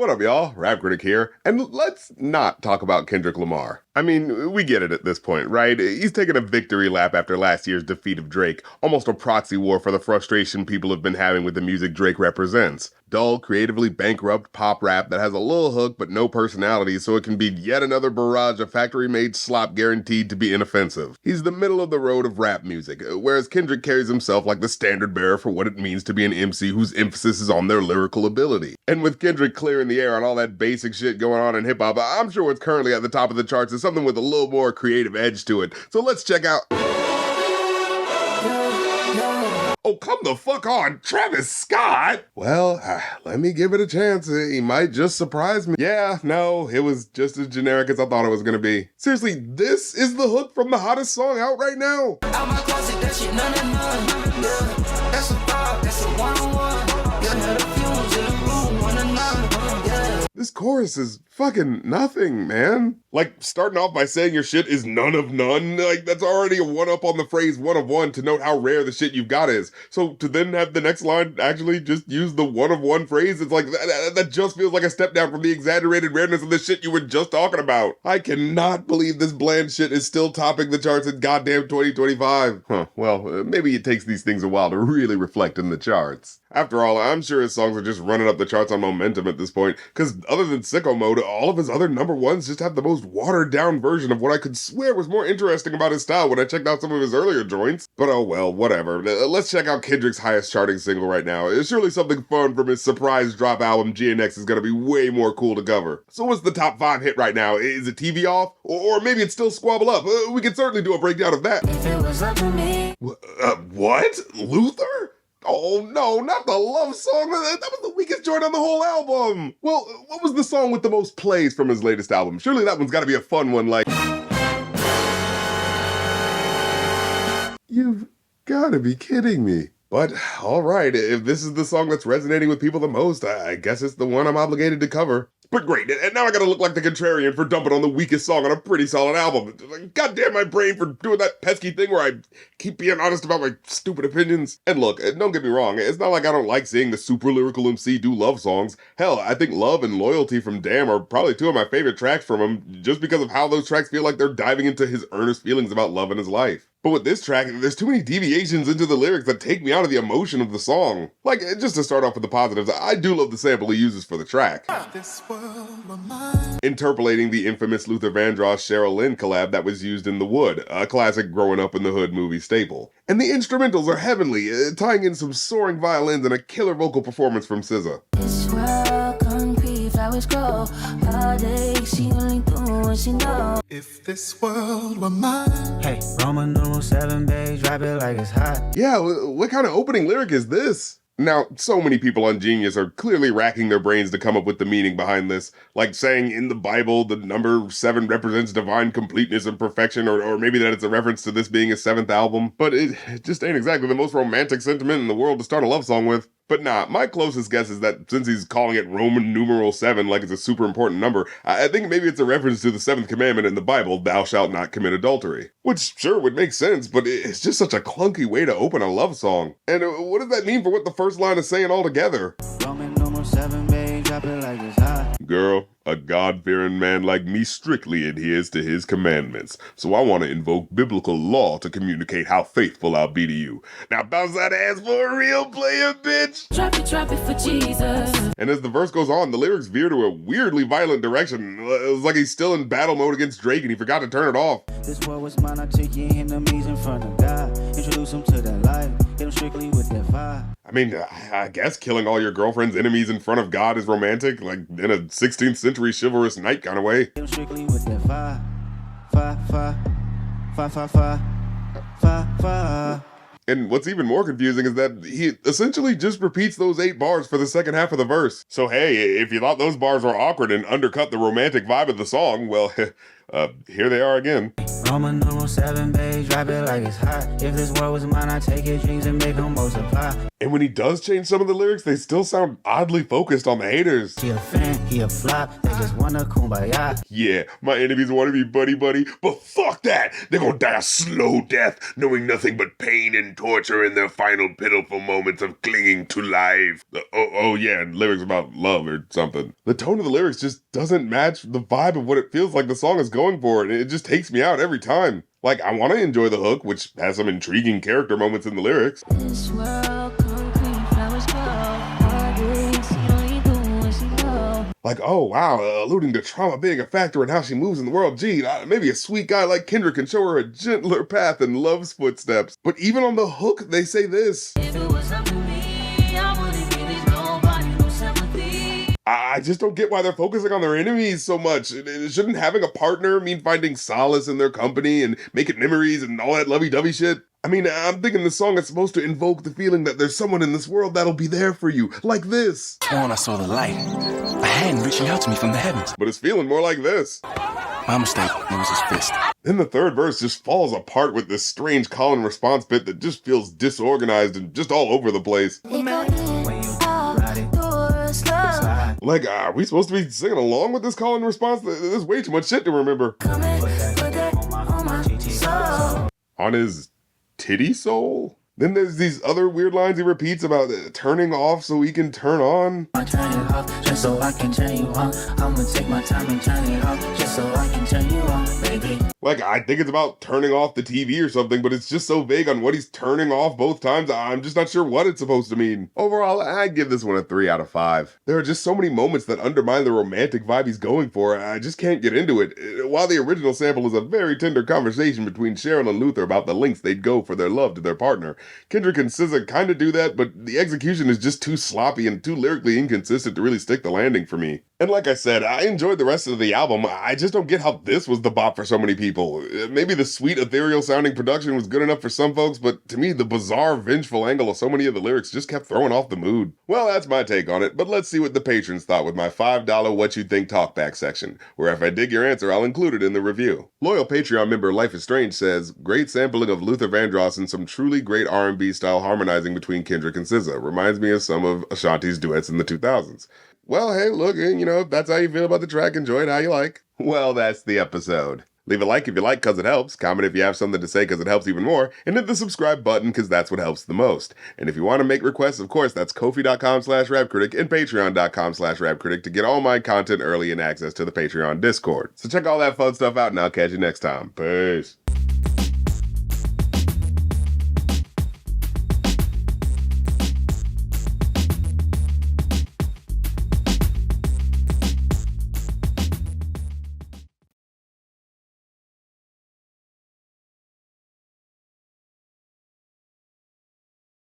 What up, y'all? Rap Critic here, and let's not talk about Kendrick Lamar. I mean, we get it at this point, right? He's taking a victory lap after last year's defeat of Drake, almost a proxy war for the frustration people have been having with the music Drake represents. Dull, creatively bankrupt pop rap that has a little hook but no personality, so it can be yet another barrage of factory-made slop guaranteed to be inoffensive. He's the middle of the road of rap music, whereas Kendrick carries himself like the standard bearer for what it means to be an MC whose emphasis is on their lyrical ability. And with Kendrick clearing the air on all that basic shit going on in hip-hop, I'm sure what's currently at the top of the charts is something with a little more creative edge to it. So let's check out... Oh, come the fuck on, Travis Scott! Well, let me give it a chance. He might just surprise me. Yeah, no, it was just as generic as I thought it was gonna be. Seriously, this is the hook from the hottest song out right now. Out my closet, that shit, none. Yeah, that's a vibe, that's a one-on-one. Yeah, the fumes in the room, 1 to 9. Yeah. This chorus is fucking nothing, man. Like, starting off by saying your shit is none of none, like, that's already a one-up on the phrase one of one to note how rare the shit you've got is. So to then have the next line actually just use the one of one phrase, it's like, that just feels like a step down from the exaggerated rareness of the shit you were just talking about. I cannot believe this bland shit is still topping the charts in goddamn 2025. Well, maybe it takes these things a while to really reflect in the charts. After all, I'm sure his songs are just running up the charts on momentum at this point, because other than Sicko Mode, all of his other number ones just have the most watered-down version of what I could swear was more interesting about his style when I checked out some of his earlier joints. But oh well, whatever. Let's check out Kendrick's highest charting single right now. Surely something fun from his surprise drop album GNX is gonna be way more cool to cover. So what's the top 5 hit right now? Is it TV Off? Or maybe it's still Squabble Up? We can certainly do a breakdown of that. If it was up to me. What? Luther? Oh no, not the love song. That was the weakest joint on the whole album. Well, what was the song with the most plays from his latest album? Surely that one's gotta be a fun one like... You've gotta be kidding me. But, alright, if this is the song that's resonating with people the most, I guess it's the one I'm obligated to cover. But great, and now I gotta look like the contrarian for dumping on the weakest song on a pretty solid album. Goddamn my brain for doing that pesky thing where I keep being honest about my stupid opinions. And look, don't get me wrong, it's not like I don't like seeing the super lyrical MC do love songs. Hell, I think Love and Loyalty from Damn are probably 2 of my favorite tracks from him, just because of how those tracks feel like they're diving into his earnest feelings about love in his life. But with this track, there's too many deviations into the lyrics that take me out of the emotion of the song. Like, just to start off with the positives, I do love the sample he uses for the track. Interpolating the infamous Luther Vandross Cheryl Lynn collab that was used in The Wood, a classic growing up in the hood movie staple. And the instrumentals are heavenly, tying in some soaring violins and a killer vocal performance from SZA. If this world were mine. Hey, Roman numeral 7 bass, rap it like it's hot. Yeah, what kind of opening lyric is this? Now, so many people on Genius are clearly racking their brains to come up with the meaning behind this, like saying in the Bible the number 7 represents divine completeness and perfection, or maybe that it's a reference to this being his 7th album, but it just ain't exactly the most romantic sentiment in the world to start a love song with. But nah, my closest guess is that since he's calling it Roman numeral 7 like it's a super important number, I think maybe it's a reference to the 7th commandment in the Bible, thou shalt not commit adultery. Which sure would make sense, but it's just such a clunky way to open a love song. And what does that mean for what the first line is saying altogether? Roman numeral 7, babe, drop it like it's hot. Girl, a God-fearing man like me strictly adheres to his commandments, so I want to invoke biblical law to communicate how faithful I'll be to you. Now bounce that ass for a real player, bitch! Drop it for Jesus. And as the verse goes on, the lyrics veer to a weirdly violent direction. It was like he's still in battle mode against Drake and he forgot to turn it off. This world was mine, I took your enemies in front of God. Introduce them to that life, hit them strictly with that vibe. I mean, I guess killing all your girlfriend's enemies in front of God is romantic, like in a 16th century chivalrous knight kind of way. Hit them strictly with that vibe. And what's even more confusing is that he essentially just repeats those 8 bars for the second half of the verse. So hey, if you thought those bars were awkward and undercut the romantic vibe of the song, well, here they are again. Roman numeral 7, babe, drop it like it's hot. If this world was mine, I'd take his dreams and make them multiply. And when he does change some of the lyrics, they still sound oddly focused on the haters. He a fan, he a flop, they just wanna kumbaya. Yeah, my enemies want to be buddy-buddy, but fuck that! They're gonna die a slow death, knowing nothing but pain and torture in their final pitiful moments of clinging to life. Oh yeah, and lyrics about love or something. The tone of the lyrics just doesn't match the vibe of what it feels like the song is going for, and it just takes me out every time. Like, I want to enjoy the hook, which has some intriguing character moments in the lyrics. This world, concrete, flowers grow. Heartbreaks, you don't need the one she know. Like, oh wow, alluding to trauma being a factor in how she moves in the world. Gee, maybe a sweet guy like Kendrick can show her a gentler path in love's footsteps. But even on the hook, they say this. If it was up to me, I wouldn't give this nobody no sympathy. I just don't get why they're focusing on their enemies so much. Shouldn't having a partner mean finding solace in their company and making memories and all that lovey-dovey shit? I mean, I'm thinking the song is supposed to invoke the feeling that there's someone in this world that'll be there for you, like this. When I saw the light, a hand reaching out to me from the heavens. But it's feeling more like this. My mistake, it was his fist. Then the third verse just falls apart with this strange call and response bit that just feels disorganized and just all over the place. Like, are we supposed to be singing along with this call and response? There's way too much shit to remember. On his titty soul? Then there's these other weird lines he repeats about turning off so he can turn on. I turn it off just so I can turn you on. I'ma take my time and turn it off just so I can turn you on, baby. Like, I think it's about turning off the TV or something, but it's just so vague on what he's turning off both times, I'm just not sure what it's supposed to mean. Overall, I'd give this one a 3 out of 5. There are just so many moments that undermine the romantic vibe he's going for, I just can't get into it. While the original sample is a very tender conversation between Cheryl and Luther about the lengths they'd go for their love to their partner, Kendrick and SZA kinda do that, but the execution is just too sloppy and too lyrically inconsistent to really stick the landing for me. And like I said, I enjoyed the rest of the album, I just don't get how this was the bop for so many people. Maybe the sweet, ethereal sounding production was good enough for some folks, but to me, the bizarre, vengeful angle of so many of the lyrics just kept throwing off the mood. Well, that's my take on it, but let's see what the patrons thought with my $5 What You Think Talkback section, where if I dig your answer, I'll include it in the review. Loyal Patreon member Life is Strange says, great sampling of Luther Vandross and some truly great R&B style harmonizing between Kendrick and SZA. Reminds me of some of Ashanti's duets in the 2000s. Well, hey, look, if that's how you feel about the track, enjoy it how you like. Well, that's the episode. Leave a like if you like because it helps, comment if you have something to say because it helps even more, and hit the subscribe button because that's what helps the most. And if you want to make requests, of course, that's Ko-fi.com/rapcritic and Patreon.com/rapcritic to get all my content early and access to the Patreon Discord. So check all that fun stuff out and I'll catch you next time. Peace.